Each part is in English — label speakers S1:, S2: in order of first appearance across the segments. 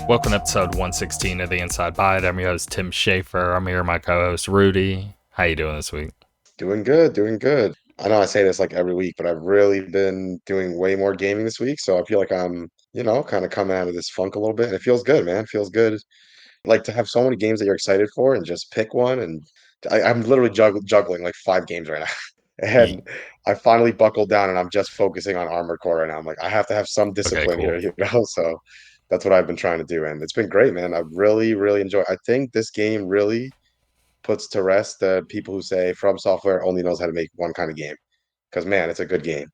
S1: Welcome to episode 116 of the Inside Bite. I'm your host, Tim Schaefer. I'm here with my co-host, Rudy. How you doing this week?
S2: Doing good, doing good. I know I say this like every week, but I've really been doing way more gaming this week, so I feel like I'm, kind of coming out of this funk a little bit, and it feels good, man. It feels good. Like to have so many games that you're excited for and just pick one. And I'm literally juggling like 5 games right now.
S1: Ye-
S2: And I finally buckled down and I'm just focusing on Armored Core right now. I'm like, I have to have some
S1: Okay,
S2: discipline
S1: cool.
S2: here, So that's what I've been trying to do. And it's been great, man. I really, really enjoy. I think this game really puts to rest the people who say From Software only knows how to make one kind of game. Because man, it's a good game,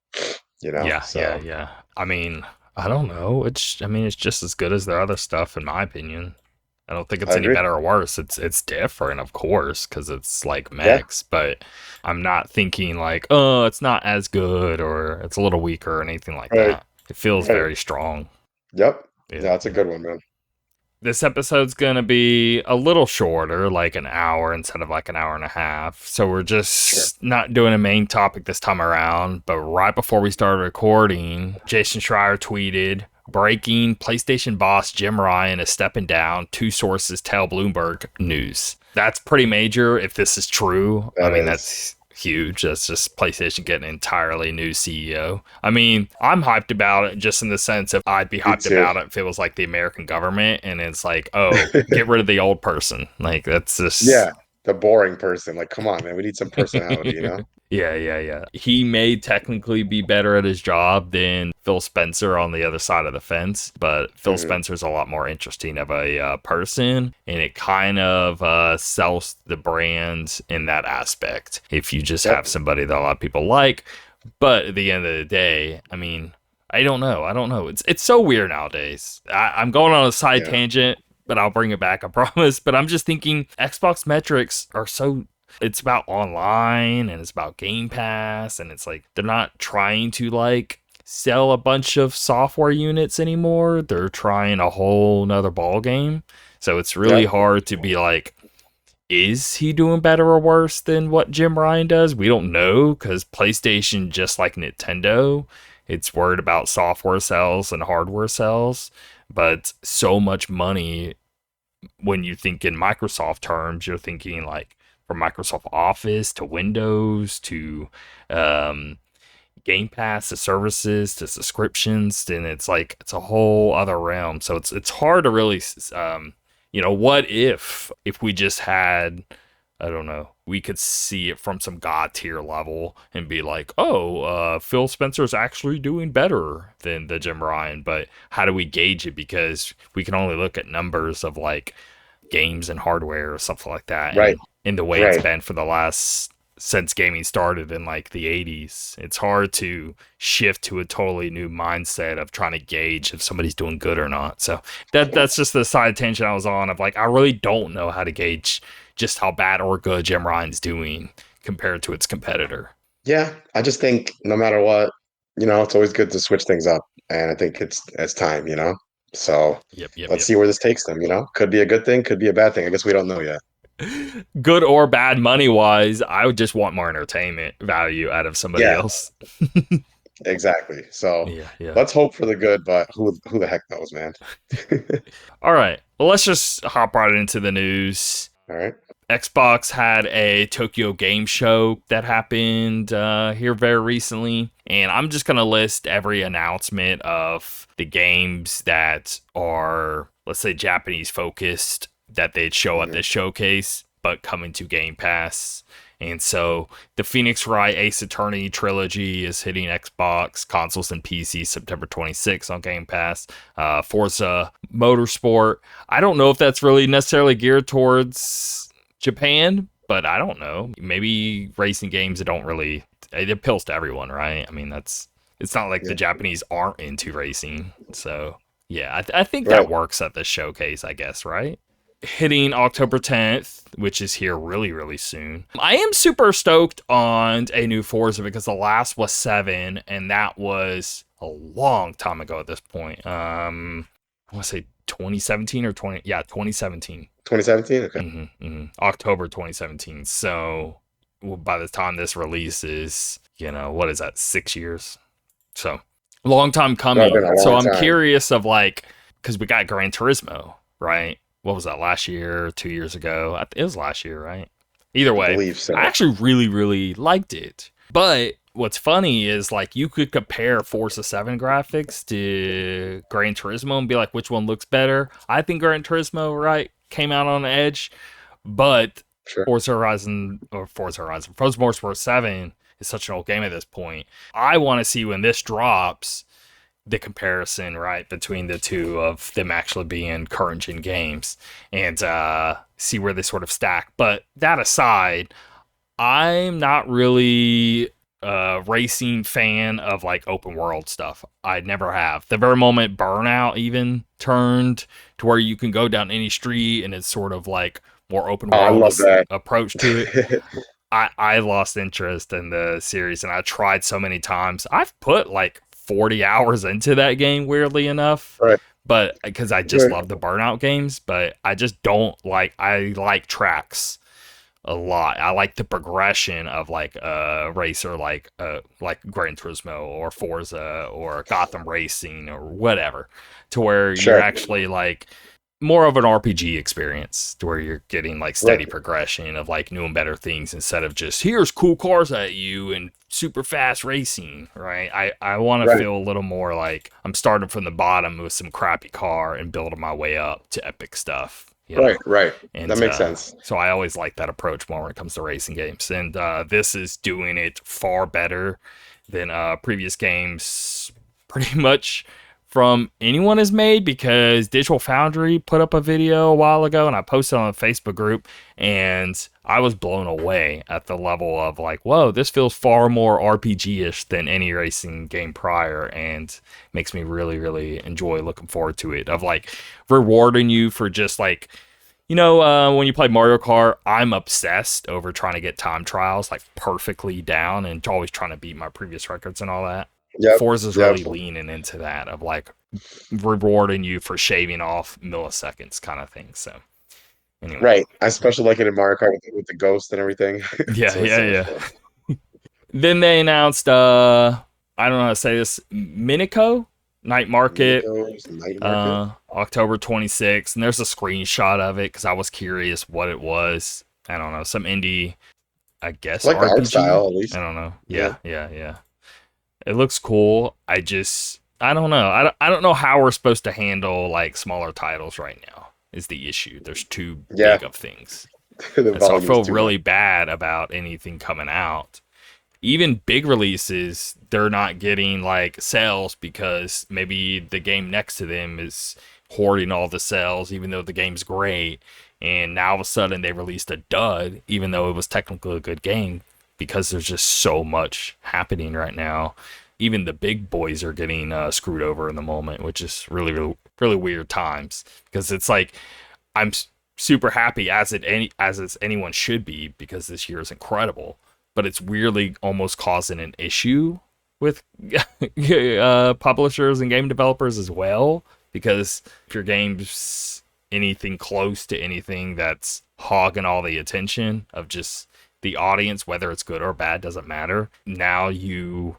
S1: Yeah, yeah,
S2: So
S1: yeah. I mean, I don't know. It's just as good as their other stuff, in my opinion. I don't think it's
S2: I
S1: any
S2: agree.
S1: better or worse. It's different, of course, because it's like
S2: Yeah,
S1: mechs, but I'm not thinking like, oh, it's not as good or it's a little weaker or anything like
S2: right,
S1: that. It feels
S2: right.
S1: very strong.
S2: Yep.
S1: Yeah,
S2: That's a
S1: yeah.
S2: good one, man.
S1: This episode's gonna be a little shorter, like an hour instead of like an hour and a half. So we're
S2: Sure.
S1: just not doing a main topic this time around. But right before we started recording, Jason Schreier tweeted, breaking PlayStation boss Jim Ryan is stepping down. Two sources tell Bloomberg News. That's pretty major if this is true. I
S2: That
S1: mean,
S2: is.
S1: that's huge. That's just PlayStation getting an entirely new CEO. I mean, I'm hyped about it just in the sense of I'd be
S2: Me
S1: hyped
S2: too.
S1: about it if it was like the American government and it's like, oh, get rid of the old person. Like that's just
S2: Yeah, the boring person. Like, come on, man. We need some personality.
S1: yeah, yeah, yeah. He may technically be better at his job than Phil Spencer on the other side of the fence, but Phil
S2: Hmm.
S1: Spencer's a lot more interesting of a person, and it kind of sells the brand in that aspect. If you just
S2: Yep.
S1: have somebody that a lot of people like, but at the end of the day, I mean, I don't know. I don't know. It's so weird nowadays. I'm going on a side
S2: Yeah.
S1: tangent, but I'll bring it back, I promise. But I'm just thinking Xbox metrics are so it's about online and it's about Game Pass and it's like they're not trying to like sell a bunch of software units anymore. They're trying a whole nother ball game. So it's really
S2: Yep.
S1: hard to be like, is he doing better or worse than what Jim Ryan does? We don't know because PlayStation, just like Nintendo, it's worried about software sales and hardware sales. But so much money when you think in Microsoft terms, you're thinking like from Microsoft Office to Windows to um, Game Pass to services to subscriptions, and it's like it's a whole other realm. So it's hard to really, what if we just had, I don't know, we could see it from some god tier level and be like, oh, Phil Spencer's actually doing better than the Jim Ryan, but how do we gauge it? Because we can only look at numbers of like games and hardware or something like that,
S2: Right.
S1: and in the way it's
S2: Right.
S1: been for the last since gaming started in like the 80s, it's hard to shift to a totally new mindset of trying to gauge if somebody's doing good or not. So that's just the side tangent I was on of like I really don't know how to gauge just how bad or good Jim Ryan's doing compared to its competitor.
S2: Yeah. I just think no matter what, it's always good to switch things up. And I think it's time. So
S1: Yep, yep,
S2: let's
S1: yep.
S2: see where this takes them. Could be a good thing, could be a bad thing. I guess we don't know yet.
S1: Good or bad money wise, I would just want more entertainment value out of somebody
S2: Yeah,
S1: else.
S2: exactly. So
S1: Yeah, yeah.
S2: let's hope for the good, but who the heck knows, man?
S1: All right. Well, let's just hop right into the news.
S2: All right.
S1: Xbox had a Tokyo Game Show that happened here very recently, and I'm just gonna list every announcement of the games that are, let's say, Japanese focused that they'd show at
S2: Mhm.
S1: this showcase, but coming to Game Pass. And so the Phoenix Wright Ace Attorney trilogy is hitting Xbox consoles and PC September 26th on Game Pass. Forza Motorsport. I don't know if that's really necessarily geared towards Japan, but I don't know. Maybe racing games that don't really it appeals to everyone, right? I mean, it's not like the
S2: Yeah.
S1: Japanese aren't into racing. So yeah, I think that
S2: Right.
S1: works at this showcase, I guess, right? Hitting October 10th, which is here really, really soon. I am super stoked on a new Forza because the last was 7, and that was a long time ago at this point. I want to say 2017 or 20, yeah, 2017.
S2: 2017? Okay.
S1: October 2017. So by the time this releases, what is that, 6 years? So long time
S2: No, it's been
S1: coming.
S2: a
S1: So
S2: long
S1: I'm
S2: time.
S1: curious of like, because we got Gran Turismo, right? What was that, last year, 2 years ago? It was last year, right? Either
S2: I
S1: way,
S2: believe
S1: I
S2: so.
S1: actually really, really liked it. But what's funny is like you could compare Forza 7 graphics to Gran Turismo and be like, which one looks better? I think Gran Turismo, right, came out on the edge, but
S2: Sure.
S1: Forza Motorsport 7 is such an old game at this point. I want to see when this drops the comparison, right, between the two of them actually being current gen games and see where they sort of stack. But that aside, I'm not really a racing fan of like open world stuff. I never have. The very moment Burnout even turned to where you can go down any street and it's sort of like more open
S2: Oh, I
S1: world
S2: love that.
S1: approach to it. I lost interest in the series and I tried so many times. I've put like 40 hours into that game, weirdly enough,
S2: Right.
S1: but because I just
S2: Right.
S1: love the Burnout games, but I just don't like, I like tracks a lot. I like the progression of like a racer like Gran Turismo or Forza or Gotham Racing or whatever, to where you're
S2: Sure.
S1: actually like more of an RPG experience to where you're getting like
S2: Right.
S1: steady progression of like new and better things instead of just here's cool cars at you and super fast racing, right? I want to
S2: Right.
S1: feel a little more like I'm starting from the bottom with some crappy car and building my way up to epic stuff, you
S2: Right.
S1: know?
S2: Right. That
S1: And
S2: makes sense.
S1: so I always like that approach more when it comes to racing games. And this is doing it far better than previous games, pretty much from anyone has made, because Digital Foundry put up a video a while ago and I posted on a Facebook group and I was blown away at the level of like, whoa, this feels far more RPG-ish than any racing game prior and makes me really, really enjoy looking forward to it, of like rewarding you for just like, when you play Mario Kart, I'm obsessed over trying to get time trials like perfectly down and always trying to beat my previous records and all that.
S2: Yep.
S1: Forza's
S2: Yep.
S1: really leaning into that of like rewarding you for shaving off milliseconds kind of thing. So anyway,
S2: Right. I especially like it in Mario Kart with the ghost and everything. It's
S1: yeah,
S2: always
S1: yeah,
S2: so much
S1: yeah.
S2: fun.
S1: Then they announced, I don't know how to say this, Minico Night Market,
S2: Minico's Night Market.
S1: October 26th, and there's a screenshot of it because I was curious what it was. I don't know, some indie, I
S2: I
S1: guess,
S2: like the art
S1: RPG.
S2: style at
S1: I
S2: least.
S1: don't know.
S2: Yeah.
S1: Yeah, yeah, yeah. It looks cool. I don't know. I don't know how we're supposed to handle like smaller titles right now. Is the issue? There's too
S2: Yeah.
S1: big of things,
S2: The
S1: and so I
S2: volume is
S1: feel
S2: too much.
S1: really bad about anything coming out. Even big releases, they're not getting like sales because maybe the game next to them is hoarding all the sales, even though the game's great. And now all of a sudden they released a dud, even though it was technically a good game, because there's just so much happening right now. Even the big boys are getting screwed over in the moment, which is really, really, really weird times. Because it's like I'm super happy as it's anyone should be because this year is incredible, but it's weirdly almost causing an issue with publishers and game developers as well. Because if your game's anything close to anything that's hogging all the attention of just the audience, whether it's good or bad, doesn't matter. Now you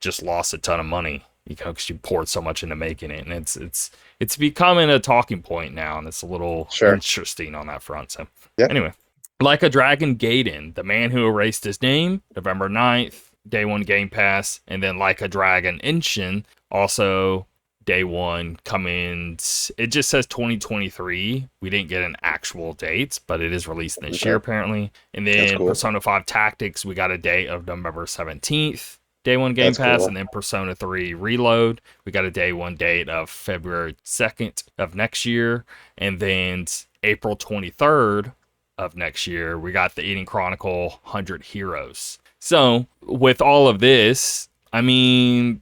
S1: just lost a ton of money, because you poured so much into making it, and it's becoming a talking point now, and it's a little
S2: Sure.
S1: interesting on that front. So
S2: Yeah.
S1: anyway, like a Dragon Gaiden, the man who erased his name, November 9th, day one Game Pass, and then Like a Dragon Inshin, also day one coming. It just says 2023. We didn't get an actual date, but it is released this year
S2: Okay.
S1: apparently. And
S2: That's
S1: then
S2: cool.
S1: Persona 5 Tactics, we got a date of November 17th. Day one Game
S2: That's
S1: Pass,
S2: cool.
S1: and then Persona 3 Reload. We got a day one date of February 2nd of next year. And then April 23rd of next year, we got the Eating Chronicle 100 Heroes. So, with all of this, I mean,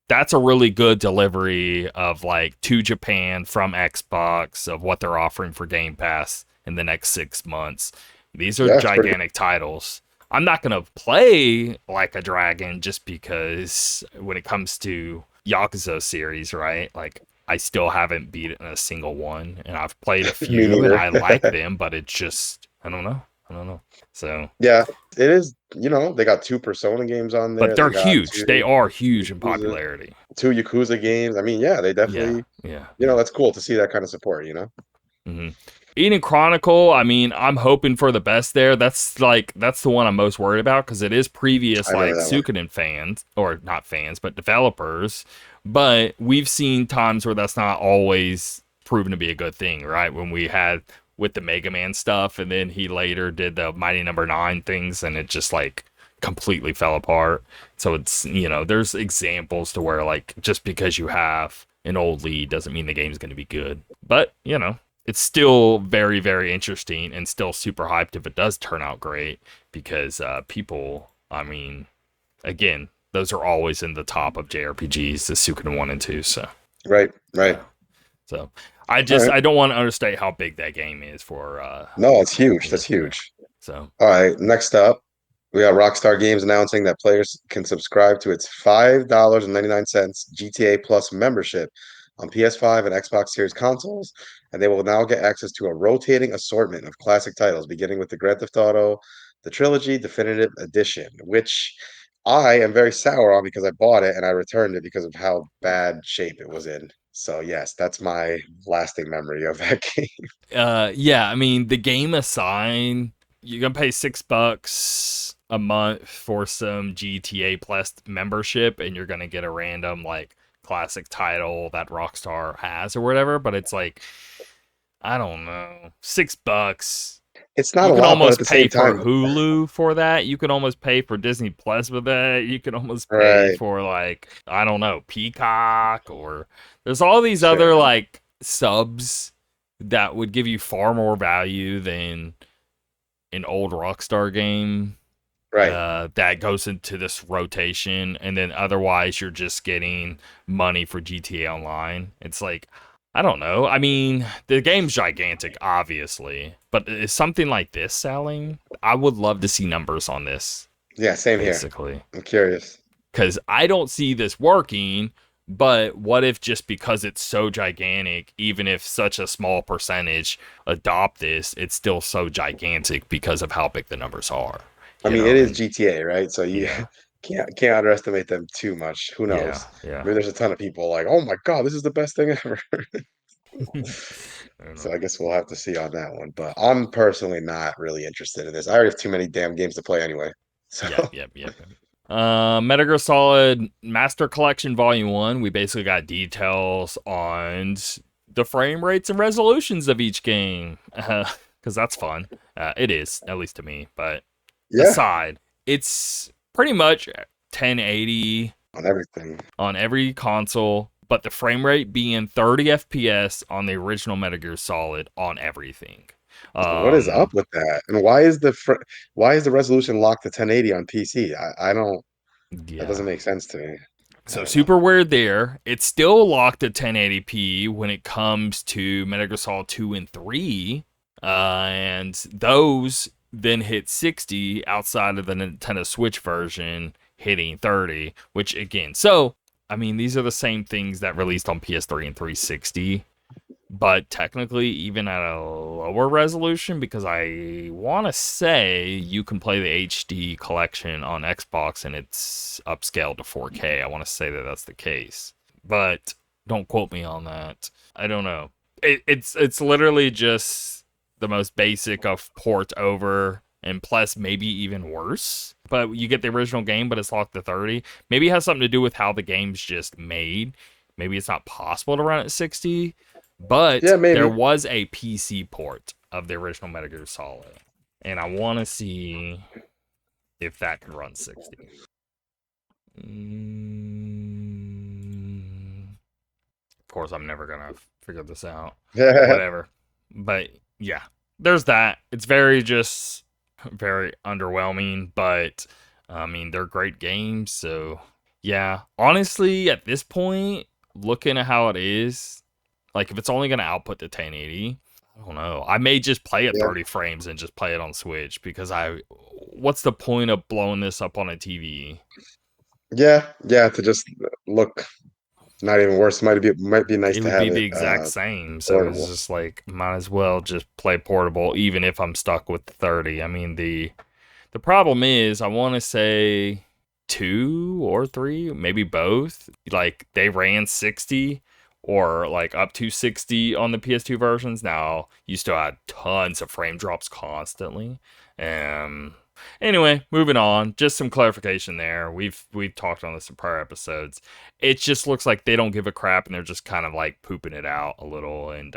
S1: that's a really good delivery of like to Japan from Xbox of what they're offering for Game Pass in the next 6 months. These are
S2: Yeah, it's pretty good.
S1: gigantic titles. I'm not going to play Like a Dragon just because when it comes to Yakuza series, right? Like, I still haven't beaten a single one, and I've played a
S2: Me
S1: few and
S2: neither.
S1: I like them, but it's just, I don't know. I don't know. So,
S2: Yeah, it is. They got two Persona games on
S1: but
S2: there.
S1: they're
S2: They got
S1: huge. They are huge in
S2: Yakuza,
S1: popularity.
S2: two Yakuza games. I mean, yeah, they
S1: Yeah,
S2: definitely.
S1: yeah, yeah.
S2: That's cool to see that kind of support.
S1: hmm Eden Chronicle, I mean, I'm hoping for the best there. That's the one I'm most worried about because it is
S2: I
S1: previous
S2: remember
S1: like
S2: that one.
S1: Suikoden fans or not fans, but developers. But we've seen times where that's not always proven to be a good thing, right? When we had with the Mega Man stuff, and then he later did the Mighty Number Nine things, and it just like completely fell apart. So it's there's examples to where like just because you have an old lead doesn't mean the game's going to be good. But it's still very, very interesting and still super hyped if it does turn out great because people, I mean, again, those are always in the top of JRPGs, the Suikoden 1 and 2. So,
S2: Right, right.
S1: yeah. So,
S2: All right.
S1: I don't want to understate how big that game is for,
S2: No, it's huge.
S1: yeah,
S2: That's
S1: yeah.
S2: huge.
S1: So,
S2: All right. Next up, we got Rockstar Games announcing that players can subscribe to its $5.99 GTA Plus membership on PS5 and Xbox Series consoles, and they will now get access to a rotating assortment of classic titles, beginning with the Grand Theft Auto, the Trilogy Definitive Edition, which I am very sour on because I bought it and I returned it because of how bad shape it was in. So yes, that's my lasting memory of that game.
S1: yeah, I mean, the game aside, you're gonna pay $6 a month for some GTA Plus membership, and you're gonna get a random like classic title that Rockstar has or whatever. But it's like, I don't know, $6.
S2: It's not
S1: You
S2: a
S1: can
S2: lot, but at
S1: almost
S2: the
S1: pay
S2: same
S1: for
S2: time,
S1: Hulu for that. You can almost pay for Disney Plus with that. You can almost pay
S2: right?
S1: for like, I don't know, Peacock, or there's all these other
S2: Sure.
S1: like subs that would give you far more value than an old Rockstar game
S2: Right.
S1: that goes into this rotation, and then otherwise you're just getting money for GTA Online. It's like, I don't know. I mean, the game's gigantic, obviously, but is something like this selling? I would love to see numbers on this,
S2: Yeah, same here.
S1: basically,
S2: I'm curious.
S1: because I don't see this working. But what if just because it's so gigantic, even if such a small percentage adopt this, it's still so gigantic because of how big the numbers are,
S2: I mean, it is
S1: And
S2: GTA, right? So you
S1: yeah,
S2: can't underestimate them too much. Who
S1: yeah,
S2: knows?
S1: yeah.
S2: Maybe there's a ton of people like, "Oh my God, this is the best thing ever."
S1: I don't
S2: So
S1: know.
S2: I guess we'll have to see on that one. But I'm personally not really interested in this. I already have too many damn games to play anyway. So
S1: Yep, yep, yep. Metal Gear Solid Master Collection Volume 1, we basically got details on the frame rates and resolutions of each game. Because that's fun. It is, at least to me. But
S2: yeah,
S1: aside, it's pretty much 1080
S2: on everything.
S1: on every console, but the frame rate being 30 FPS on the original Metal Gear Solid on everything.
S2: What is up
S1: Um,
S2: with that? And why is the resolution locked to 1080 on PC? I don't. That
S1: yeah.
S2: doesn't make sense to me. I
S1: So
S2: don't know.
S1: super weird there. It's still locked at 1080p when it comes to Metal Gear Solid 2 and 3. And those then hit 60 outside of the Nintendo Switch version hitting 30, which again, so I mean, these are the same things that released on PS3 and 360, but technically even at a lower resolution because I want to say you can play the HD collection on Xbox and it's upscaled to 4K. I want to say that that's the case, but don't quote me on that. I don't know. It's literally just the most basic of port over and plus maybe even worse. But you get the original game, but it's locked to 30. Maybe it has something to do with how the game's just made. Maybe it's not possible to run at 60, but
S2: Yeah,
S1: there
S2: maybe.
S1: was a PC port of the original Metal Gear Solid, and I want to see if that can run 60. Of course, I'm never gonna figure this out. Whatever, but yeah, there's that. It's very underwhelming, but I mean they're great games, so yeah. Honestly, at this point, looking at how it is, like if it's only gonna output the 1080, I don't know. I may just play at
S2: Yeah.
S1: 30 frames and just play it on Switch because what's the point of blowing this up on a TV?
S2: Yeah, yeah, to just look. Not even worse. Might be nice
S1: It
S2: to
S1: would
S2: have
S1: be the
S2: it
S1: exact same. So it's
S2: portable.
S1: just like might as well just play portable, even if I'm stuck with the 30. I mean the problem is, I want to say two or three, maybe both. Like they ran 60 or like up to 60 on the PS2 versions. Now you still had tons of frame drops constantly. Um. Anyway, moving on. Just some clarification there. We've talked on this in prior episodes. It just looks like they don't give a crap and they're just kind of like pooping it out a little. And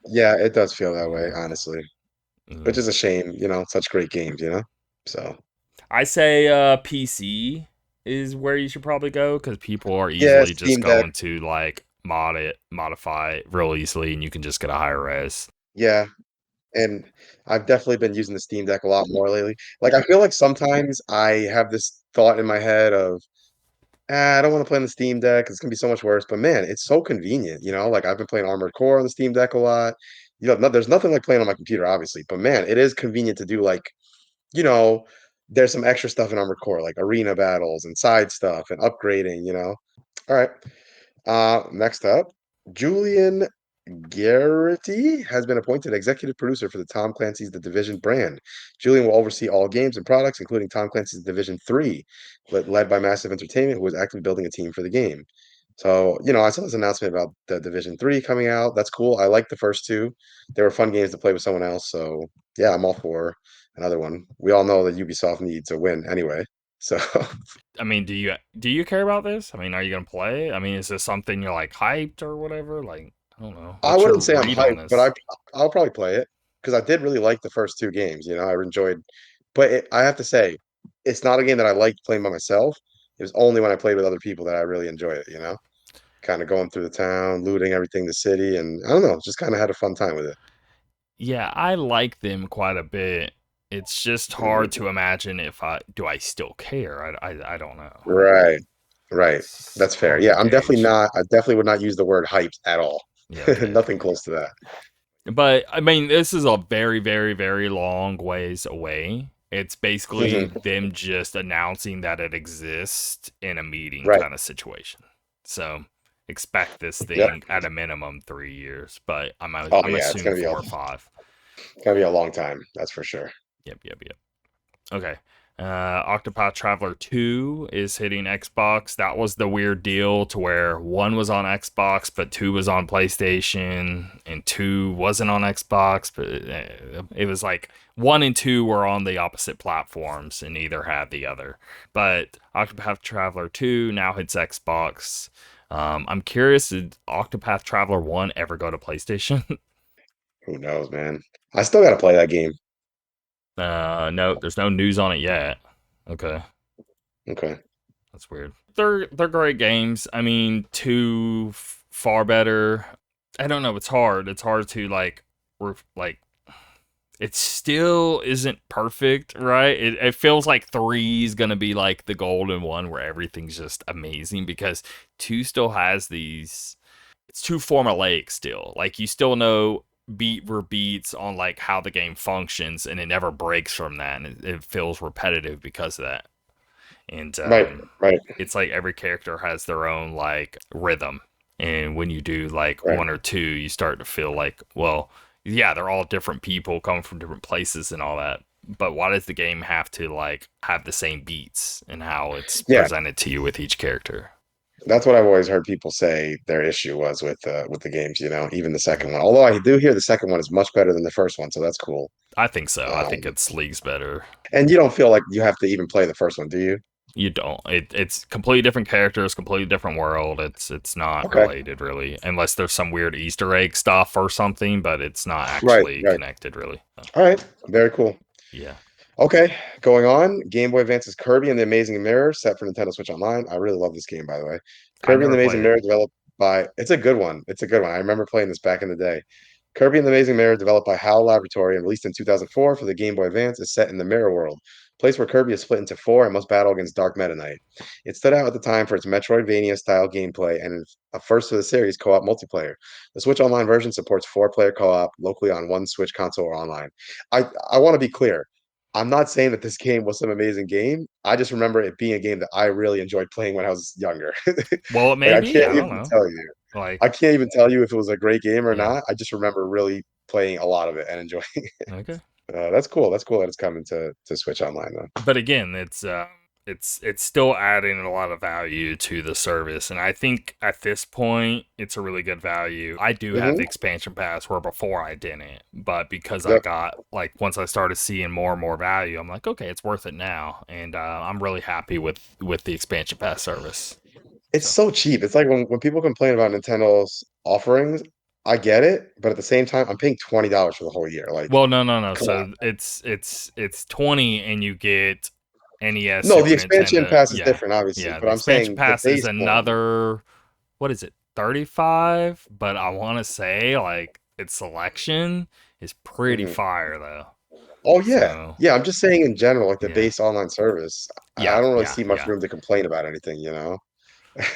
S2: Yeah, it does feel that way, honestly. Which
S1: mm,
S2: is a shame, such great games. So
S1: I say PC is where you should probably go because people are
S2: yeah,
S1: easily just
S2: Steam Deck.
S1: going to like modify it real easily, and you can just get a higher res.
S2: Yeah, and I've definitely been using the Steam Deck a lot more lately. Like I feel like sometimes I have this thought in my head of, I don't want to play on the Steam Deck. It's gonna be so much worse. But man, it's so convenient. Like I've been playing Armored Core on the Steam Deck a lot. There's nothing like playing on my computer, obviously. But man, it is convenient to do you know, there's some extra stuff in Armored Core, like arena battles and side stuff and upgrading. All right. Next up, Julian Garrity has been appointed executive producer for the Tom Clancy's The Division brand. Julian will oversee all games and products, including Tom Clancy's Division 3, led by Massive Entertainment, who is actively building a team for the game. So, I saw this announcement about the Division 3 coming out. That's cool. I like the first two. They were fun games to play with someone else. So, yeah, I'm all for another one. We all know that Ubisoft needs a win anyway. So,
S1: I mean, do you care about this? I mean, are you gonna play? I mean, is this something you're like hyped or whatever? Like, I don't know.
S2: I
S1: What's your
S2: wouldn't say I'm
S1: read on
S2: hyped, but
S1: this?
S2: I'll probably play it because I did really like the first two games. I enjoyed, but I have to say, it's not a game that I liked playing by myself. It was only when I played with other people that I really enjoyed it. Kind of going through the town, looting everything, the city, and I don't know, just kind of had a fun time with it.
S1: Yeah, I like them quite a bit. It's just hard
S2: Mhm.
S1: to imagine if I still care. I don't know.
S2: Right, right.
S1: It's
S2: That's fair.
S1: hard to
S2: Yeah,
S1: gauge.
S2: I definitely would not use the word hyped at all.
S1: Yep, yep.
S2: Nothing close to that.
S1: But I mean, this is a very, very, very long ways away. It's basically
S2: Mhm.
S1: them just announcing that it exists in a meeting
S2: Right.
S1: kind of situation. So expect this
S2: Yep.
S1: thing at a minimum 3 years, but
S2: Oh
S1: I'm
S2: yeah, it's
S1: assuming
S2: gonna be a
S1: 4 or 5.
S2: gonna be a long time. That's for sure.
S1: Yep, yep, yep. Okay. Octopath Traveler 2 is hitting Xbox. That was the weird deal to where 1 was on Xbox, but 2 was on PlayStation, and 2 wasn't on Xbox, but it was like 1 and 2 were on the opposite platforms, and neither had the other. But Octopath Traveler 2 now hits Xbox. I'm curious, did Octopath Traveler 1 ever go to PlayStation?
S2: Who knows, man? I still gotta play that game.
S1: No, there's no news on it yet. Okay.
S2: Okay.
S1: That's weird. They're great games. I mean, two far better. I don't know. It's hard. It's hard to like, like. It still isn't perfect, right? It feels like three's gonna be like the golden one where everything's just amazing because two still has these. It's too formulaic still. Like you still know beat for beats on like how the game functions, and it never breaks from that, and it feels repetitive because of that. And
S2: Right, right,
S1: it's like every character has their own like rhythm, and when you do like
S2: right.
S1: 1 or 2 you start to feel like, well, yeah, they're all different people coming from different places and all that, but why does the game have to like have the same beats and how it's
S2: Yeah,
S1: presented to you with each character?
S2: that's what I've always heard people say their issue was with the games. Even the second one. Although I do hear the second one is much better than the first one, so that's cool.
S1: I think so. I think
S2: Um,
S1: it's leagues better.
S2: and you don't feel like you have to even play the first one, do you?
S1: You don't. It's completely different characters, completely different world. It's not
S2: Okay.
S1: related really, unless there's some weird Easter egg stuff or something. But it's not
S2: Right,
S1: actually
S2: right.
S1: connected really. So,
S2: All right. Very cool.
S1: yeah,
S2: Okay, going on. Game Boy Advance's Kirby and the Amazing Mirror, set for Nintendo Switch Online. I really love this game, by the way.
S1: I
S2: Kirby and
S1: never
S2: the Amazing
S1: played it.
S2: Mirror, developed by. It's a good one. It's a good one. I remember playing this back in the day. Kirby and the Amazing Mirror, developed by HAL Laboratory and released in 2004 for the Game Boy Advance, is set in the Mirror World, a place where Kirby is split into four and must battle against Dark Meta Knight. It stood out at the time for its Metroidvania-style gameplay and a first for the series co-op multiplayer. The Switch Online version supports four-player co-op locally on one Switch console or online. I want to be clear. I'm not saying that this game was some amazing game. I just remember it being a game that I really enjoyed playing when I was younger.
S1: Well, it
S2: Like
S1: may
S2: I
S1: be.
S2: can't
S1: I don't
S2: even
S1: know.
S2: tell you.
S1: Like,
S2: I can't even tell you if it was a great game or
S1: yeah.
S2: not. I just remember really playing a lot of it and enjoying it.
S1: Okay.
S2: That's cool. That's cool that it's coming to Switch Online though.
S1: But again, it's still adding a lot of value to the service, and I think at this point it's a really good value. I do have the
S2: Hmm.
S1: expansion pass where before I didn't, but because I
S2: Yep.
S1: got like once I started seeing more and more value, I'm like, okay, it's worth it now, and I'm really happy with the expansion pass service.
S2: It's
S1: So,
S2: so cheap. It's like when people complain about Nintendo's offerings, I get it, but at the same time, I'm paying $20 for the whole year. Like,
S1: well, no.
S2: come on.
S1: So it's 20, and you get NES,
S2: No, the
S1: Super
S2: expansion
S1: Nintendo.
S2: pass is
S1: Yeah,
S2: different, obviously,
S1: yeah.
S2: but
S1: The
S2: I'm
S1: expansion
S2: saying the
S1: pass is
S2: base one.
S1: another, what is it, 35? But I want to say like its selection is pretty
S2: Mhm.
S1: fire though.
S2: Oh yeah,
S1: So
S2: yeah. I'm just saying in general, like the
S1: yeah,
S2: base online service, I
S1: yeah,
S2: don't really
S1: yeah,
S2: see much
S1: yeah.
S2: room to complain about anything.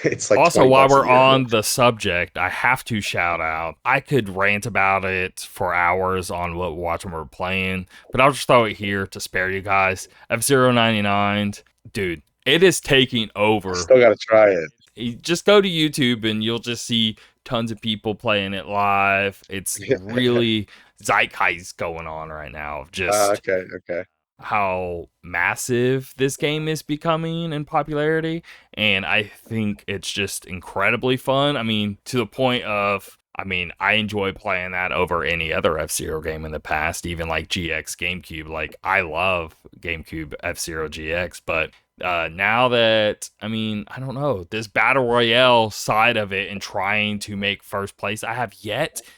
S2: It's like
S1: Also,
S2: 20
S1: while
S2: bucks a
S1: we're
S2: year.
S1: on the subject, I have to shout out. I could rant about it for hours on what watching we're playing, but I'll just throw it here to spare you guys. F-Zero 99, dude, it is taking
S2: I
S1: over.
S2: still got to try it.
S1: You just go to YouTube and you'll just see tons of people playing it live. It's really zeitgeist going on right now of just
S2: Okay, okay.
S1: how massive this game is becoming in popularity. And I think it's just incredibly fun. I mean, to the point of, I mean, I enjoy playing that over any other F Zero game in the past, even like GX GameCube. Like, I love GameCube F Zero GX, but now that, I mean, I don't know, this battle royale side of it and trying to make first place, I have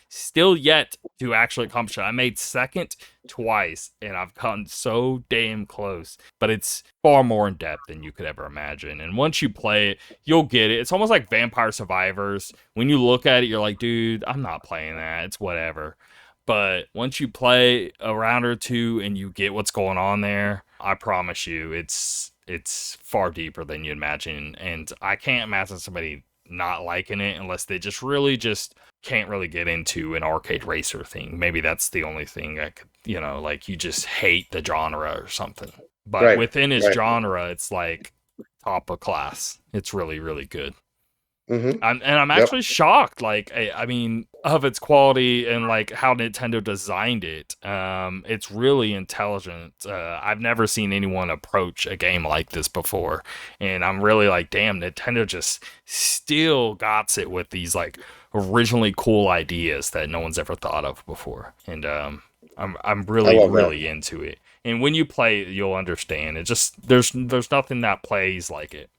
S1: still yet to actually accomplish it. I made second twice and I've gotten so damn close, but it's far more in depth than you could ever imagine. And once you play it, you'll get it. It's almost like Vampire Survivors. When you look at it, you're like, dude, I'm not playing that. It's whatever. But once you play a round or two and you get what's going on there, I promise you, it's far deeper than you imagine. And I can't imagine somebody not liking it unless they just can't really get into an arcade racer thing. Maybe that's the only thing I could, like you just hate the genre or something. But
S2: Right,
S1: within its
S2: right.
S1: genre, it's like top of class. It's really, really good.
S2: Hmm.
S1: I'm
S2: Yep,
S1: actually shocked, like I mean, of its quality and like how Nintendo designed it. It's really intelligent. I've never seen anyone approach a game like this before, and I'm really like, damn, Nintendo just still got it with these like originally cool ideas that no one's ever thought of before, and I'm
S2: I
S1: really
S2: love that.
S1: really into it. And when you play it, you'll understand. It just there's nothing that plays like it.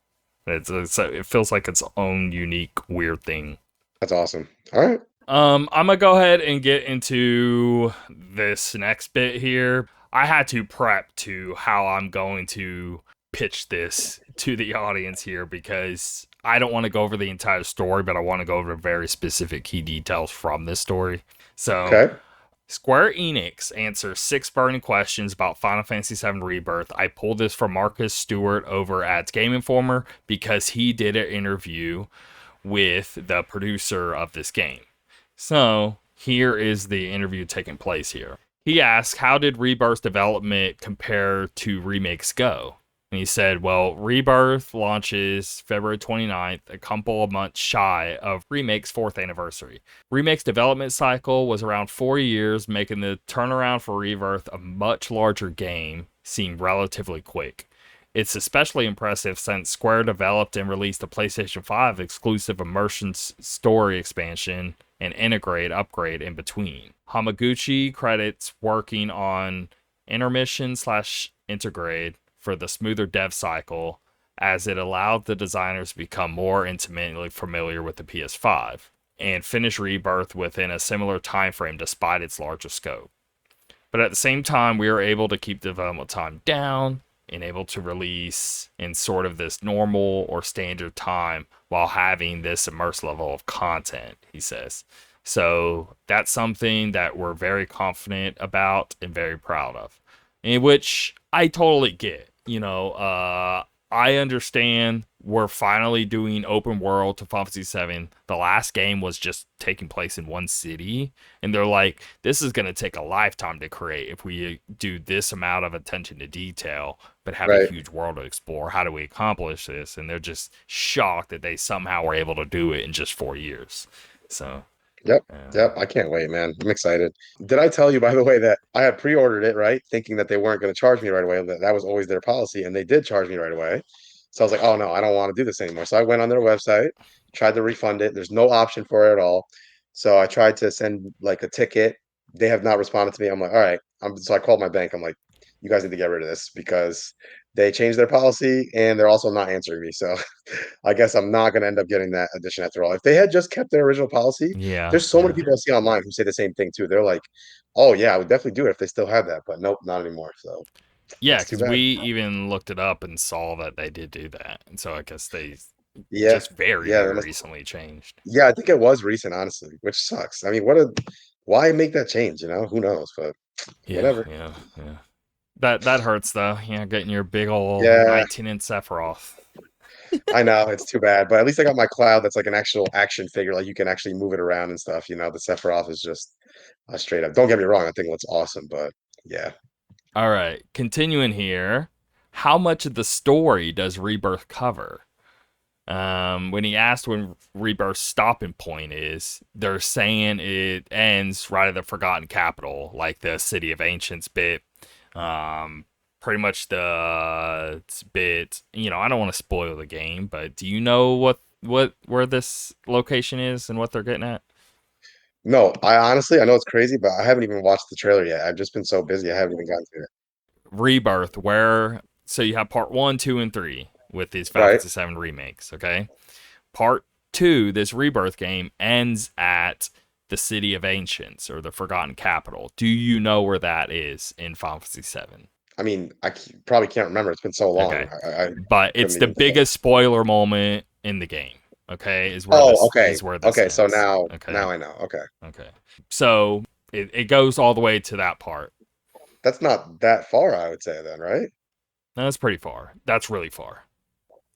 S1: It feels like its own unique weird thing.
S2: That's awesome. All right.
S1: I'm gonna go ahead and get into this next bit here. I had to prep to how I'm going to pitch this to the audience here because I don't want to go over the entire story, but I want to go over very specific key details from this story. So,
S2: Okay.
S1: Square Enix answers 6 burning questions about Final Fantasy VII Rebirth. I pulled this from Marcus Stewart over at Game Informer because he did an interview with the producer of this game. So here is the interview taking place here. He asked, how did Rebirth development compare to remakes go? And he said, well, Rebirth launches February 29th, a couple of months shy of Remake's 4th anniversary. Remake's development cycle was around 4 years, making the turnaround for Rebirth, a much larger game, seem relatively quick. It's especially impressive since Square developed and released a PlayStation 5 exclusive immersion story expansion and integrate upgrade in between. Hamaguchi credits working on intermission slash integrate for the smoother dev cycle as it allowed the designers to become more intimately familiar with the PS5 and finish Rebirth within a similar time frame despite its larger scope. But at the same time, we were able to keep development time down and able to release in sort of this normal or standard time while having this immersive level of content, he says. So that's something that we're very confident about and very proud of, in which I totally get. I understand we're finally doing open world to Final Fantasy 7. The last game was just taking place in one city, and they're like, this is going to take a lifetime to create if we do this amount of attention to detail, but have a
S2: Right.
S1: huge world to explore. How do we accomplish this? And they're just shocked that they somehow were able to do it in just 4 years. So,
S2: Yep.
S1: yeah.
S2: Yep. I can't wait, man. I'm excited. Did I tell you, by the way, that I had pre-ordered it, right? Thinking that they weren't going to charge me right away. That was always their policy, and they did charge me right away. So I was like, oh no, I don't want to do this anymore. So I went on their website, tried to refund it. There's no option for it at all. So I tried to send like a ticket. They have not responded to me. I'm like, all right. So I called my bank. I'm like, you guys need to get rid of this because they changed their policy and they're also not answering me. So I guess I'm not going to end up getting that edition after all. If they had just kept their original policy,
S1: Yeah,
S2: there's so many
S1: yeah.
S2: people I see online who say the same thing too. They're like, "Oh yeah, I would definitely do it if they still had that," but nope, not anymore. So
S1: Yeah,
S2: that's too
S1: because
S2: bad.
S1: we even looked it up and saw that they did do that. And so I guess they
S2: Yeah,
S1: just very,
S2: yeah,
S1: very recently changed.
S2: yeah. I think it was recent, honestly, which sucks. I mean, why make that change? Who knows? But
S1: Yeah,
S2: whatever.
S1: yeah, yeah. That hurts though. Yeah, getting your big old
S2: Yeah,
S1: 19-inch Sephiroth.
S2: I know it's too bad, but at least I got my cloud. That's like an actual action figure. Like you can actually move it around and stuff. The Sephiroth is just straight up. Don't get me wrong. I think it looks awesome, but yeah.
S1: All right, continuing here. How much of the story does Rebirth cover? When he asked when Rebirth's stopping point is, they're saying it ends right at the Forgotten Capital, like the City of Ancients bit. Um, Pretty much the bit. I don't want to spoil the game, but do you know what where this location is and what they're getting at?
S2: No, I know it's crazy, but I haven't even watched the trailer yet. I've just been so busy. I haven't even gotten to it.
S1: Rebirth, where so you have part one, two, and three with these Final
S2: Right.
S1: Fantasy 7 remakes. Okay, part two, this Rebirth game ends at the City of Ancients or the Forgotten Capital. Do you know where that is in Final Fantasy 7?
S2: I mean, probably can't remember. It's been so long.
S1: Okay,
S2: I
S1: but it's
S2: couldn't
S1: the
S2: even tell you.
S1: biggest spoiler moment in the game. Okay, is where
S2: Oh,
S1: this
S2: okay. Okay. So
S1: ends.
S2: now
S1: Okay,
S2: I know. Okay.
S1: okay. So it goes all the way to that part.
S2: That's not that far, I would say then, right?
S1: That's pretty far. That's really far.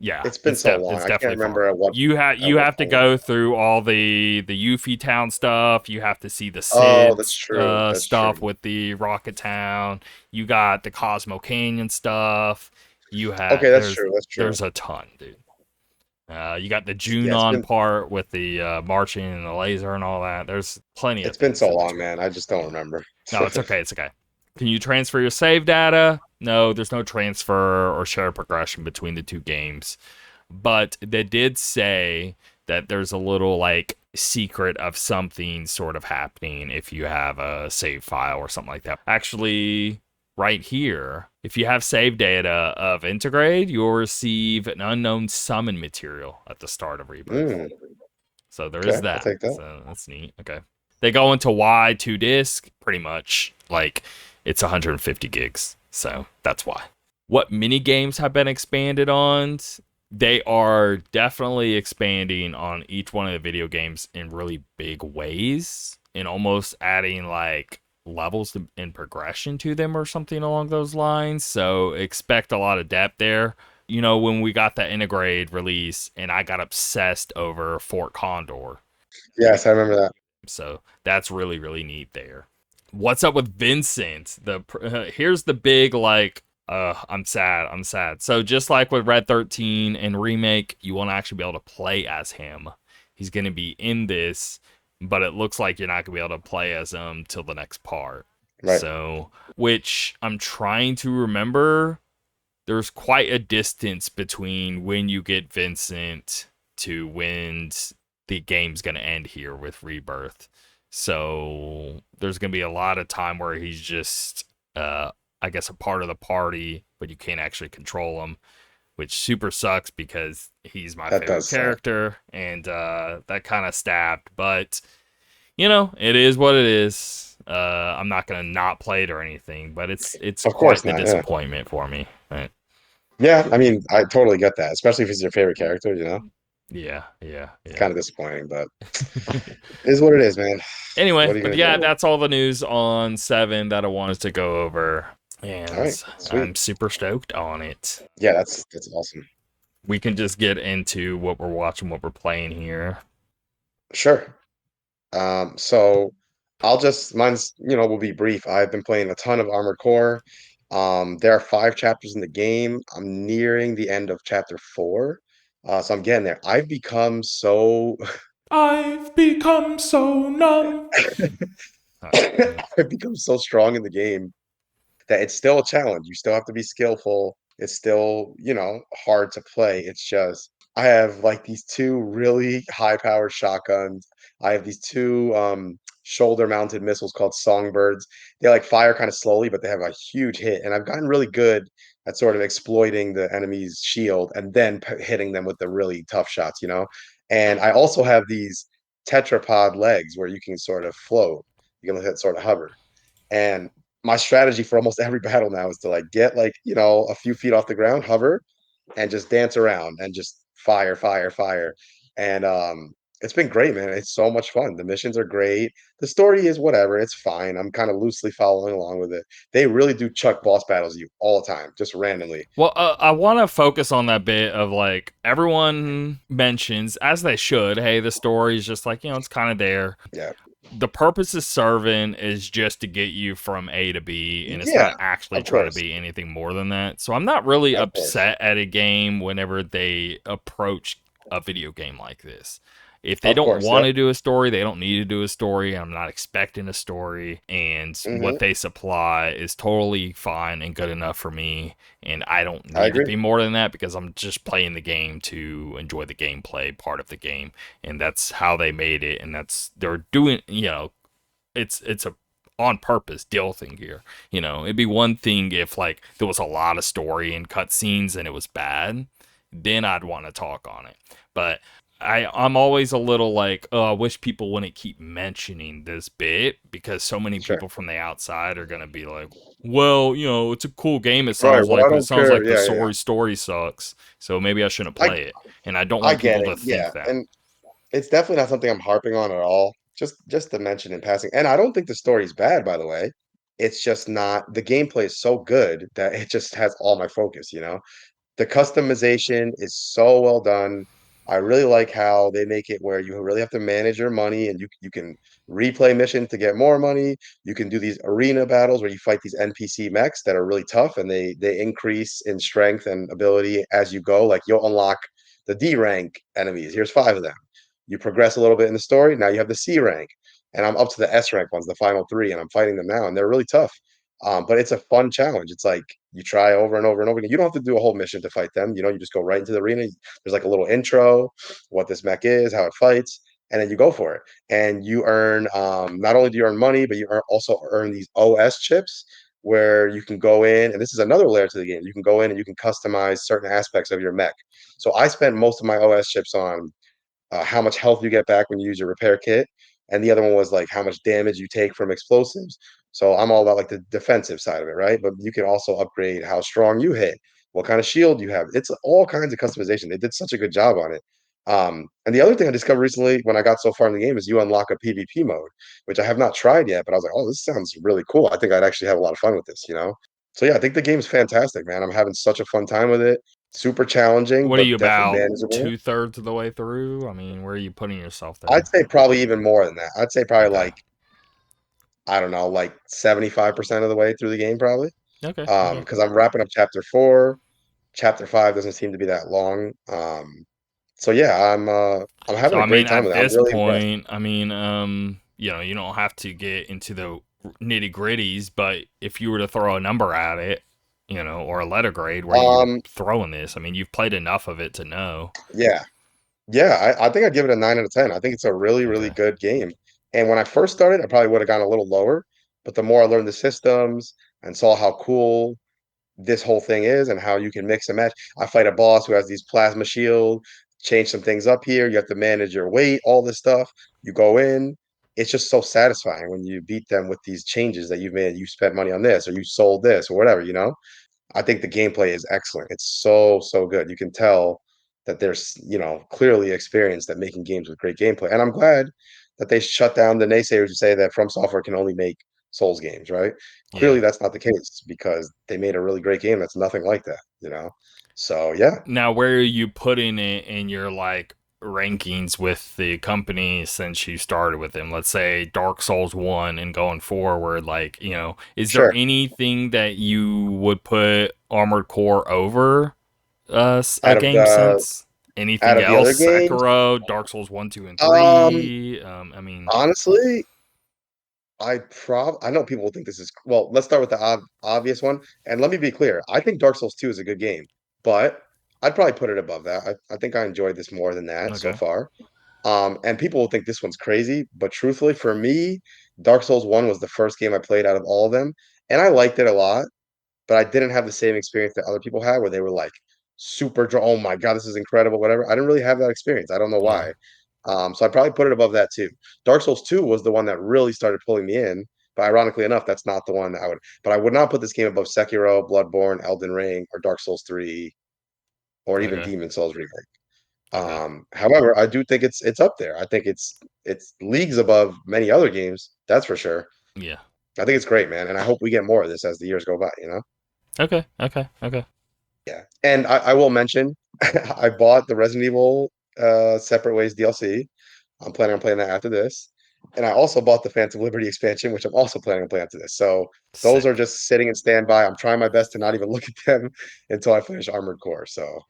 S1: Yeah,
S2: It's been so long.
S1: it's
S2: I can't
S1: definitely
S2: remember
S1: far.
S2: at
S1: You
S2: what
S1: have to
S2: point.
S1: go through all the Yuffie Town stuff. You have to see the
S2: Oh,
S1: Sid
S2: that's true. That's
S1: stuff
S2: true.
S1: with the Rocket Town. You got the Cosmo Canyon stuff.
S2: Okay, that's true. That's true.
S1: there's a ton, dude. You got the
S2: Yeah, it's
S1: Junon
S2: been
S1: part with the marching and the laser and all that. There's plenty of
S2: it's been
S1: things
S2: so
S1: in
S2: long,
S1: between.
S2: man. I just don't
S1: Yeah.
S2: remember.
S1: No, it's okay. It's okay. Can you transfer your save data? No, there's no transfer or share progression between the two games. But they did say that there's a little like secret of something sort of happening if you have a save file or something like that. Actually, right here, if you have save data of Integrate, you'll receive an unknown summon material at the start of Rebirth.
S2: Mm,
S1: So there is
S2: okay, I'll
S1: that.
S2: take that.
S1: So that's neat. Okay. They go into Y2 disk pretty much like it's 150 gigs. So that's why. What mini games have been expanded on? They are definitely expanding on each one of the video games in really big ways and almost adding like levels and progression to them or something along those lines. So expect a lot of depth there. When we got that Integrate release and I got obsessed over Fort Condor.
S2: Yes, I remember that.
S1: So that's really, really neat there. What's up with Vincent? Here's the big like I'm sad. I'm sad. So just like with Red 13 and remake, you won't actually be able to play as him. He's going to be in this, but it looks like you're not going to be able to play as him till the next part.
S2: Right.
S1: So, which I'm trying to remember, there's quite a distance between when you get Vincent to when the game's going to end here with Rebirth. So there's going to be a lot of time where he's just, I guess, a part of the party, but you can't actually control him, which super sucks because he's my
S2: That
S1: favorite
S2: does suck.
S1: character, and that kind of stabbed. But it is what it is. I'm not gonna not play it or anything, but it's
S2: Of course
S1: quite the
S2: not. Yeah.
S1: disappointment for me. Right?
S2: Yeah, I mean, I totally get that, especially if it's your favorite character,
S1: Yeah, yeah,
S2: It's
S1: yeah.
S2: kind of disappointing, but it is what it is, man. What
S1: Anyway,
S2: are you
S1: but
S2: gonna
S1: yeah,
S2: do?
S1: that's all the news on 7 that I wanted to go over.
S2: All right,
S1: and
S2: sweet.
S1: I'm super stoked on it.
S2: Yeah, that's awesome.
S1: We can just get into what we're watching, what we're playing here.
S2: Sure. So I'll just mine's will be brief. I've been playing a ton of Armored Core. There are 5 chapters in the game. I'm nearing the end of chapter 4. So I'm getting there. I've become so
S1: I've become so numb. Yeah.
S2: I've become so strong in the game that it's still a challenge. You still have to be skillful. It's still, hard to play. It's just I have like these two really high-powered shotguns. I have these two shoulder-mounted missiles called Songbirds. They like fire kind of slowly, but they have a huge hit. And I've gotten really good at sort of exploiting the enemy's shield and then hitting them with the really tough shots. And I also have these tetrapod legs where you can sort of float. You can sort of hover. And my strategy for almost every battle now is to like get like, a few feet off the ground, hover, and just dance around and just fire, fire, fire. And it's been great, man. It's so much fun. The missions are great. The story is whatever. It's fine. I'm kind of loosely following along with it. They really do chuck boss battles at you all the time, just randomly.
S1: Well, I want to focus on that bit of like everyone mentions, as they should, hey, the story is just like, it's kind of there.
S2: Yeah.
S1: The purpose of serving is just to get you from A to B, and it's
S2: Yeah,
S1: not actually
S2: of
S1: trying to
S2: course.
S1: be anything more than that. So I'm not really
S2: Of course.
S1: upset at a game whenever they approach a video game like this. If they
S2: Of
S1: don't
S2: course.
S1: want
S2: Yep.
S1: to do a story, they don't need to do a story. I'm not expecting a story, and
S2: Hmm.
S1: what they supply is totally fine and good enough for me. And I don't
S2: I
S1: need to
S2: agree.
S1: be more than that because I'm just playing the game to enjoy the gameplay part of the game, and that's how they made it, and that's they're doing. It's a on purpose deal thing here. It'd be one thing if like there was a lot of story and cutscenes and it was bad, then I'd want to talk on it. But I'm always a little like, oh, I wish people wouldn't keep mentioning this bit because so many
S2: Sure.
S1: people from the outside are gonna be like, well, it's a cool game. It
S2: Right.
S1: sounds
S2: Well,
S1: like,
S2: I
S1: but it
S2: don't
S1: sounds
S2: care.
S1: like the
S2: Yeah, yeah, yeah.
S1: story sucks. So maybe I shouldn't
S2: I
S1: play it. And I don't
S2: I
S1: want
S2: get
S1: people
S2: it.
S1: to
S2: Yeah.
S1: think that.
S2: And it's definitely not something I'm harping on at all. Just to mention in passing. And I don't think the story's bad, by the way. It's just not the gameplay is so good that it just has all my focus. The customization is so well done. I really like how they make it where you really have to manage your money and you can replay missions to get more money. You can do these arena battles where you fight these NPC mechs that are really tough and they increase in strength and ability as you go. Like you'll unlock the D rank enemies. Here's 5 of them. You progress a little bit in the story. Now you have the C rank. And I'm up to the S rank ones, the final 3, and I'm fighting them now, and they're really tough. But it's a fun challenge. It's like you try over and over and over again. You don't have to do a whole mission to fight them. You just go right into the arena. There's like a little intro, what this mech is, how it fights, and then you go for it. And you earn not only do you earn money, but you also earn these OS chips where you can go in, and this is another layer to the game. You can go in and you can customize certain aspects of your mech. So I spent most of my OS chips on how much health you get back when you use your repair kit, and the other one was like how much damage you take from explosives. So I'm all about like the defensive side of it, right? But you can also upgrade how strong you hit, what kind of shield you have. It's all kinds of customization. They did such a good job on it. And the other thing I discovered recently when I got so far in the game is you unlock a PvP mode, which I have not tried yet, but I was like, oh, this sounds really cool. I think I'd actually have a lot of fun with this. So yeah, I think the game's fantastic, man. I'm having such a fun time with it. Super challenging,
S1: What are
S2: but
S1: you
S2: definitely
S1: about
S2: manageable.
S1: 2/3 of the way through? I mean, where are you putting yourself
S2: I'd
S1: there?
S2: say probably even more than that. I'd say probably
S1: Okay.
S2: like, I don't know, like 75% of the way through the game, probably.
S1: Okay. Okay.
S2: Because I'm wrapping up chapter 4. Chapter 5 doesn't seem to be that long. So yeah, I'm having
S1: So
S2: a
S1: I mean,
S2: great time
S1: at
S2: with it. I'm
S1: this
S2: really impressed.
S1: point, you don't have to get into the nitty gritties, but if you were to throw a number at it, or a letter grade, where you
S2: Um,
S1: throwing this? I mean, you've played enough of it to know.
S2: yeah. Yeah, I think I'd give it a 9 out of 10. I think it's a really, really
S1: Okay.
S2: good game. And when I first started, I probably would have gone a little lower, but the more I learned the systems and saw how cool this whole thing is and how you can mix and match. I fight a boss who has these plasma shield, change some things up here. You have to manage your weight, all this stuff. You go in. It's just so satisfying when you beat them with these changes that you've made. You spent money on this or you sold this or whatever. I think the gameplay is excellent. It's so, so good. You can tell that there's clearly experienced at making games with great gameplay. And I'm glad that they shut down the naysayers who say that From Software can only make Souls games, right? Clearly,
S1: Yeah.
S2: that's not the case because they made a really great game that's nothing like that, you know? So, yeah,
S1: Now, where are you putting it in your like rankings with the company since you started with them? Let's say Dark Souls 1 and going forward, like, is there
S2: sure.
S1: anything that you would put Armored Core over a
S2: Out of
S1: game
S2: the
S1: since?
S2: out
S1: Anything
S2: of the
S1: else?
S2: other games,
S1: Sekiro, Dark Souls 1, 2, and
S2: um,
S1: 3? I mean,
S2: honestly, I know people will think this is well, let's start with the obvious one. And let me be clear. I think Dark Souls 2 is a good game, but I'd probably put it above that. I think I enjoyed this more than that so
S1: okay.
S2: far. And people will think this one's crazy, but truthfully, for me, Dark Souls 1 was the first game I played out of all of them, and I liked it a lot, but I didn't have the same experience that other people had where they were like super oh my God, this is incredible, whatever. I didn't really have that experience. I don't know
S1: Yeah.
S2: why. So I'd probably put it above that too. Dark Souls 2 was the one that really started pulling me in, but ironically enough, that's not the one that I would. But I would not put this game above Sekiro, Bloodborne, Elden Ring, or Dark Souls 3, or even
S1: Okay.
S2: Demon Souls Remake.
S1: Okay.
S2: However, I do think it's up there. I think it's leagues above many other games. That's for sure.
S1: Yeah.
S2: I think it's great, man, and I hope we get more of this as the years go by. You know?
S1: Okay. Okay. Okay.
S2: Yeah. And I will mention, I bought the Resident Evil Separate Ways DLC. I'm planning on playing that after this. And I also bought the Phantom Liberty expansion, which I'm also planning on playing after this. So those are
S1: Sick.
S2: just sitting in standby. I'm trying my best to not even look at them until I finish Armored Core. So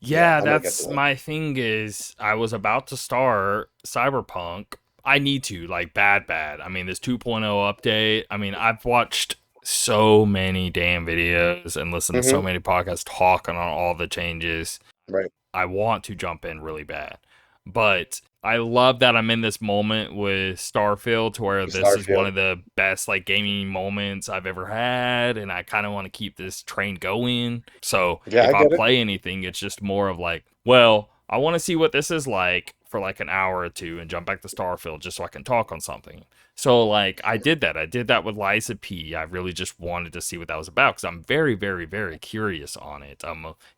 S2: yeah,
S1: Yeah,
S2: I'm gonna get to
S1: that's
S2: that.
S1: my thing is I was about to start Cyberpunk. I need to, like bad. I mean, this 2.0 update. I mean, I've watched so many damn videos and listened to so
S2: Hmm.
S1: many podcasts talking on all the changes.
S2: Right.
S1: I want to jump in really bad. But I love that I'm in this moment with Starfield to where this is one
S2: Starfield.
S1: of the best like gaming moments I've ever had and I kind of want to keep this train going. So,
S2: Yeah,
S1: if
S2: I
S1: I
S2: get it.
S1: play anything, it's just more of like, well, I want to see what this is like for like an hour or two and jump back to Starfield just so I can talk on something. So like I did that. I did that with Liza P. I really just wanted to see what that was about because I'm very, very, very curious on it.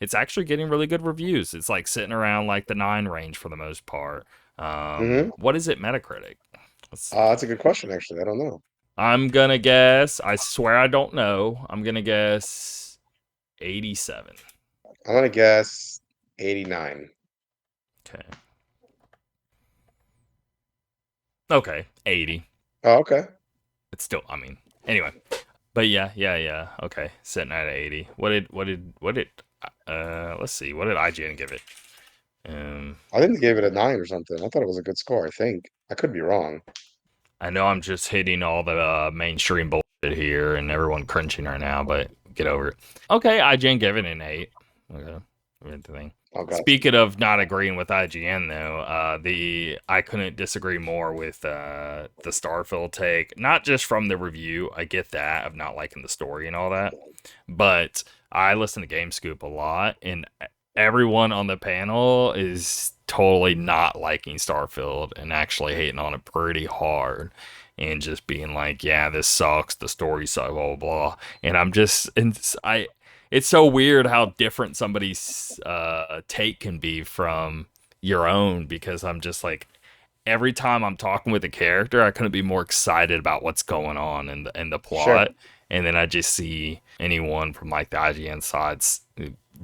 S1: It's actually getting really good reviews. It's like sitting around like the 9 range for the most part.
S2: Hmm.
S1: What is it Metacritic? Let's see.
S2: That's a good question, actually. I don't know.
S1: I'm gonna guess. I swear I don't know. I'm gonna guess 87.
S2: I'm gonna guess 89.
S1: Okay. Okay, 80.
S2: Oh, okay.
S1: It's still. I mean. Anyway. But yeah. Okay, sitting at 80. What did? Let's see. What did IGN give it? Um,
S2: I think they gave it a 9 or something. I thought it was a good score, I think. I could be wrong.
S1: I know I'm just hitting all the mainstream bullshit here and everyone crunching right now, but get over it. Okay, IGN gave it an 8. Okay, good thing.
S2: Oh, gotcha.
S1: Speaking of not agreeing with IGN though, the I couldn't disagree more with the Starfield take. Not just from the review, I get that of not liking the story and all that, but I listen to GameScoop a lot, and everyone on the panel is totally not liking Starfield and actually hating on it pretty hard and just being like, yeah, this sucks, the story sucks, blah blah blah. And I'm just and it's so weird how different somebody's take can be from your own because I'm just like every time I'm talking with a character, I couldn't be more excited about what's going on in the
S2: Sure.
S1: plot. And then I just see anyone from like the IGN sides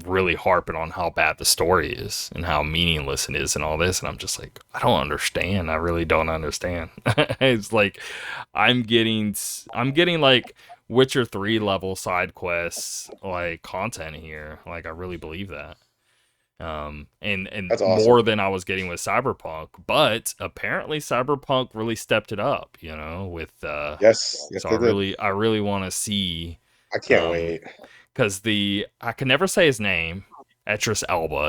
S1: really harping on how bad the story is and how meaningless it is and all this. And I'm just like, I don't understand. I really don't understand. It's like I'm getting like Witcher 3 level side quests like content here. Like I really believe that and
S2: That's awesome.
S1: more than I was getting with Cyberpunk. But apparently, Cyberpunk really stepped it up. With
S2: Yes, yes,
S1: so
S2: they did.
S1: I really want to see,
S2: I can't
S1: um,
S2: wait.
S1: because the I can never say his name, Etris Elba.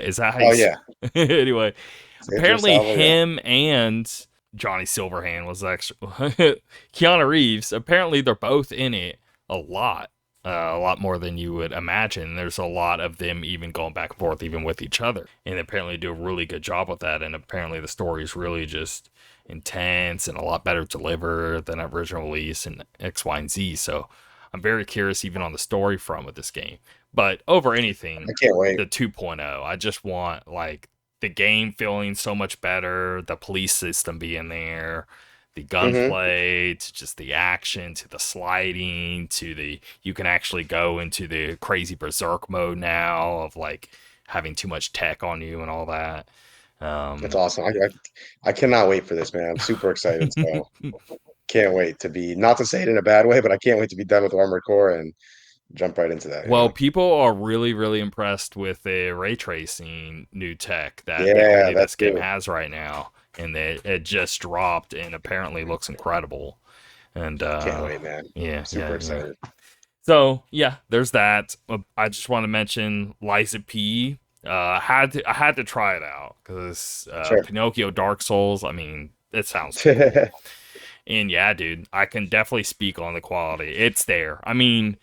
S1: Is that how you?
S2: Oh yeah,
S1: Anyway,
S2: Andrew
S1: apparently
S2: Salvo. Yeah,
S1: him and Johnny Silverhand was actually Keanu Reeves. Apparently, they're both in it a lot, a lot more than you would imagine. There's a lot of them even going back and forth, even with each other, and apparently do a really good job with that. And apparently, the story is really just intense and a lot better delivered than original release and X, Y, and Z. So I'm very curious even on the story front with this game. But over anything,
S2: I can't wait.
S1: the 2.0, I just want like the game feeling so much better, the police system being there, The
S2: Hmm.
S1: gunplay to just the action to the sliding to the you can actually go into the crazy berserk mode now of like having too much tech on you and all that.
S2: It's
S1: Um,
S2: awesome. I cannot wait for this, man. I'm super excited. So can't wait to be, not to say it in a bad way, but I can't wait to be done with Armored Core and jump right into that, you
S1: well,
S2: know?
S1: people are really, really impressed with the ray tracing new tech that
S2: Yeah,
S1: apparently
S2: that
S1: this game
S2: too.
S1: has right now, and it just dropped and apparently looks incredible. And
S2: Can't wait, man.
S1: yeah,
S2: Super
S1: yeah, yeah.
S2: excited.
S1: So yeah, there's that. I just want to mention Liza P. I had to try it out because
S2: Sure.
S1: Pinocchio Dark Souls. I mean, it sounds cool. And yeah, dude, I can definitely speak on the quality. It's there. I mean,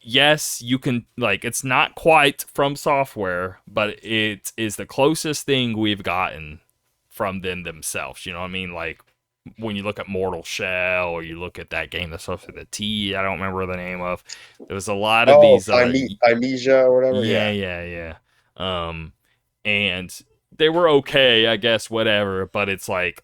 S1: yes, you can like it's not quite from software, but it is the closest thing we've gotten from them themselves. You know what I mean? Like when you look at Mortal Shell or you look at that game that's supposed to be the T, I don't remember the name of. There was a lot of
S2: Oh,
S1: these
S2: Thymesia or whatever.
S1: yeah,
S2: Yeah.
S1: yeah, yeah. Um and they were okay, I guess, whatever, but it's like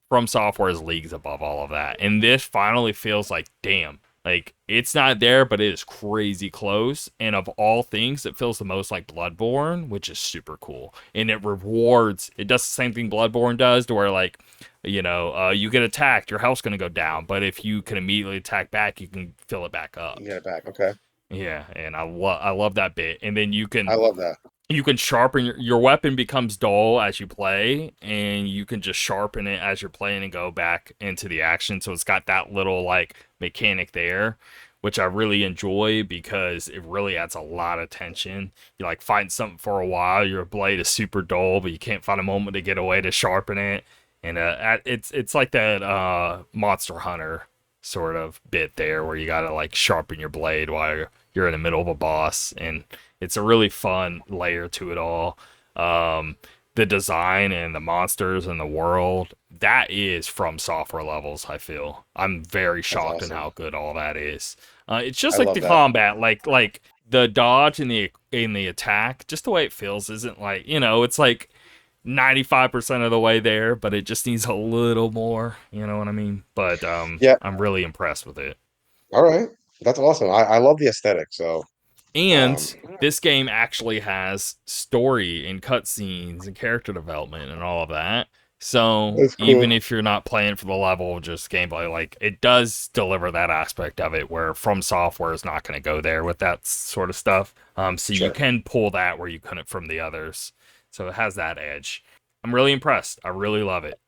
S1: from Software is leagues above all of that. And this finally feels like, damn, like it's not there, but it is crazy close. And of all things, it feels the most like Bloodborne, which is super cool. And it rewards, it does the same thing Bloodborne does, to where like, you get attacked, your health's gonna go down, but if you can immediately attack back, you can fill it back up.
S2: You get it back. Okay.
S1: Yeah, and I love that bit. And then
S2: I love that.
S1: you can sharpen your weapon becomes dull as you play, and you can just sharpen it as you're playing and go back into the action. So it's got that little like mechanic there, which I really enjoy because it really adds a lot of tension. You like fighting something for a while, your blade is super dull, but you can't find a moment to get away to sharpen it. And it's like that Monster Hunter sort of bit there where you gotta like sharpen your blade while you're in the middle of a boss, and it's a really fun layer to it all. Um, the design and the monsters and the world, that is from software levels. I feel I'm very
S2: That's
S1: shocked in
S2: awesome.
S1: how good all that is. It's just
S2: I
S1: like
S2: love
S1: the
S2: that.
S1: combat, like the dodge and the attack, just the way it feels isn't like it's like 95% of the way there, but it just needs a little more. You know what I mean? But
S2: Yeah.
S1: I'm really impressed with it.
S2: All right. That's awesome. I love the aesthetic. So, um,
S1: And this game actually has story and cutscenes and character development and all of that. So
S2: that's
S1: even
S2: cool.
S1: if you're not playing for the level of just gameplay, like it does deliver that aspect of it where From Software is not going to go there with that sort of stuff. So you
S2: Sure.
S1: can pull that where you couldn't from the others. So it has that edge. I'm really impressed. I really love it.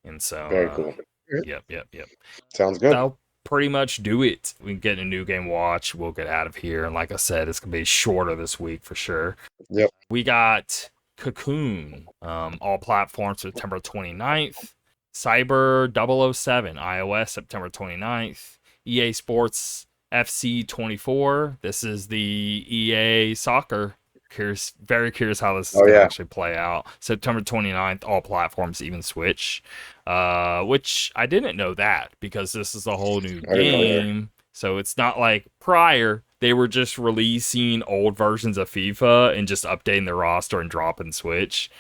S1: And so,
S2: Very cool. Yeah,
S1: yep, yep, yep.
S2: sounds good.
S1: That'll pretty much do it. We can get a new game watch. We'll get out of here. And like I said, it's gonna be shorter this week for sure.
S2: Yep.
S1: We got Cocoon, all platforms September 29th. Cyber 007, iOS September 29th. EA Sports FC 24. This is the EA soccer. Very curious how this is
S2: Oh
S1: going to
S2: yeah.
S1: actually play out. September 29th, all platforms, even Switch. Which I didn't know that because this is a whole new
S2: I didn't know either.
S1: game. So it's not like prior they were just releasing old versions of FIFA and just updating the roster and dropping Switch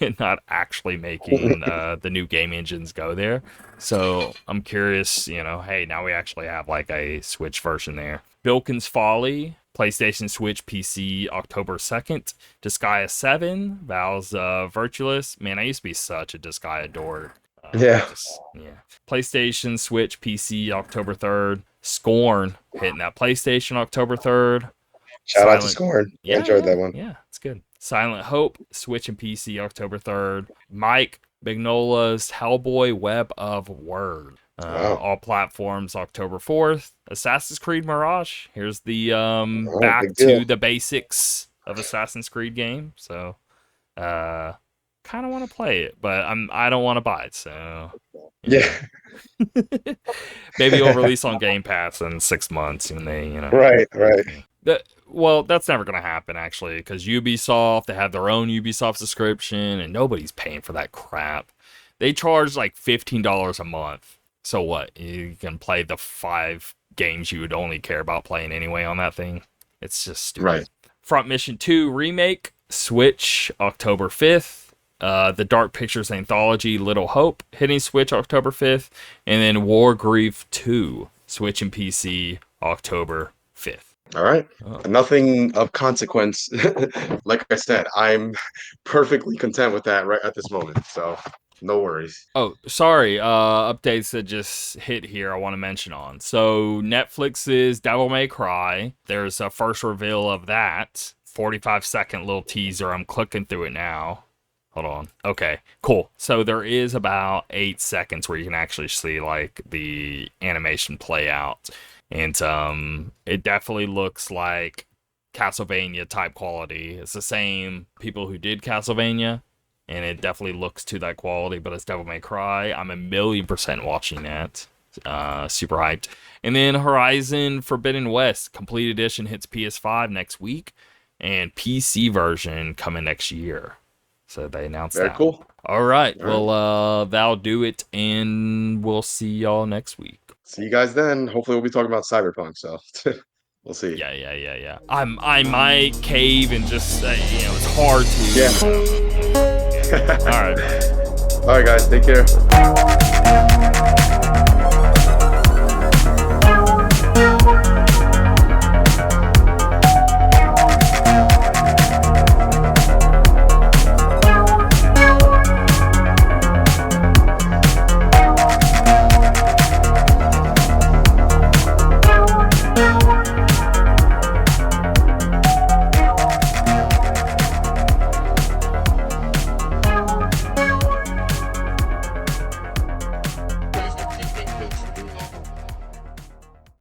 S1: and not actually making the new game engines go there. So I'm curious, hey, now we actually have like a Switch version there. Bilkins Folly, PlayStation Switch PC October 2nd. Disgaea 7, Val's Virtuous. Man, I used to be such a Disgaea dork.
S2: Yeah.
S1: Yeah. PlayStation Switch PC October 3rd. Scorn hitting that PlayStation October 3rd.
S2: Shout out to
S1: Silent.
S2: Scorn. I
S1: Yeah,
S2: enjoyed
S1: yeah,
S2: that one.
S1: yeah. It's good. Silent Hope Switch and PC October 3rd. Mike Mignola's Hellboy Web of Word.
S2: Wow.
S1: All platforms October 4th. Assassin's Creed Mirage. Here's the
S2: All right.
S1: back
S2: Big deal.
S1: to the basics of Assassin's Creed game. So uh kind of want to play it, but I don't want to buy it. So
S2: Yeah.
S1: maybe it'll release on Game Pass in 6 months, and
S2: Right. Right.
S1: well, that's never gonna happen actually, because Ubisoft, they have their own Ubisoft subscription, and nobody's paying for that crap. They charge like $15 a month. So what? You can play the 5 games you would only care about playing anyway on that thing. It's just
S2: Right.
S1: stupid. Front Mission 2 remake, Switch October 5th. The Dark Pictures Anthology Little Hope hitting Switch October 5th, and then War Grief 2 Switch and PC October 5th.
S2: All right.
S1: Oh.
S2: Nothing of consequence. Like I said, I'm perfectly content with that right at this moment. So no worries.
S1: Oh, sorry. Updates that just hit here I want to mention on. So Netflix's Devil May Cry, there's a first reveal of that. 45-second little teaser. I'm clicking through it now. Hold on. Okay, cool. So there is about 8 seconds where you can actually see like the animation play out. And it definitely looks like Castlevania type quality. It's the same people who did Castlevania, and it definitely looks to that quality, but it's Devil May Cry. I'm 1,000,000% watching that. Super hyped. And then Horizon Forbidden West Complete Edition hits PS5 next week, and PC version coming next year. So they announced
S2: Very
S1: that.
S2: cool.
S1: All right.
S2: All right.
S1: Well, that'll do it, and we'll see y'all next week.
S2: See you guys then. Hopefully we'll be talking about Cyberpunk, so we'll see.
S1: Yeah. I might cave and just it's hard to.
S2: Yeah.
S1: All right.
S2: All right, guys. Take care.